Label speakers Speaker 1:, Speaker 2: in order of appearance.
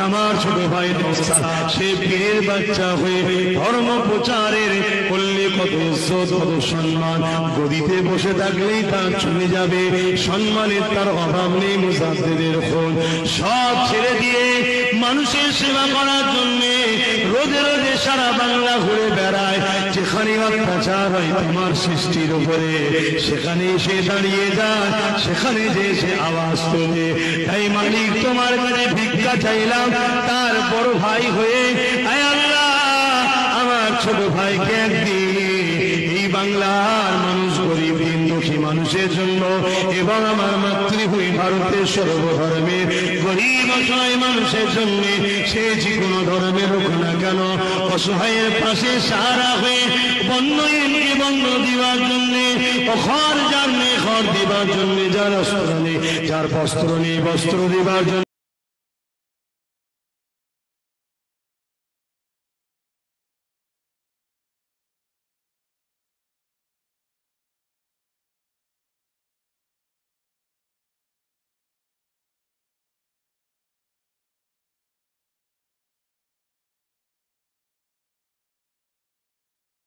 Speaker 1: আমার ছোট ভাই সে পীরের বাচ্চা হয়ে ধর্ম প্রচারের করলে কত ইজ্জত কত সম্মান, গদিতে বসে থাকলেই তার চলে যাবে সম্মানের তার অভাব নেই। মুজাদ্দিদের খোঁজ সব ছেড়ে দিয়ে মানুষের সেবা করার জন্য রোদে রোদে সারা বাংলা ঘুরে বেড়ায়। যেখানে অত্যাচার হয় তোমার সৃষ্টির উপরে সেখানে সে দাঁড়িয়ে যায়, সেখানে যে সে আওয়াজ তোলে। তাই মালিক তোমার কাছে ভিক্ষা চাইলাম তার বড় ভাই হয়ে, আয় আল্লাহ আমার ছোট ভাইকে একদিন এই বাংলার মানুষ গরিব দিন দুঃখী মানুষের জন্য এবং আমার মাতৃভূমি ভারতের সর্বধর্মের গরিব অসহায় মানুষের জন্য, সে যে কোনো ধর্মের হোক না কেন, অসহায়ের পাশে সাহারা হয়ে বন্যহীনকে বন্য দিবার জন্য, অখর যার নেই খর দিবার জন্য, যার অস্ত্র নেই যার বস্ত্র নেই বস্ত্র দিবার জন্য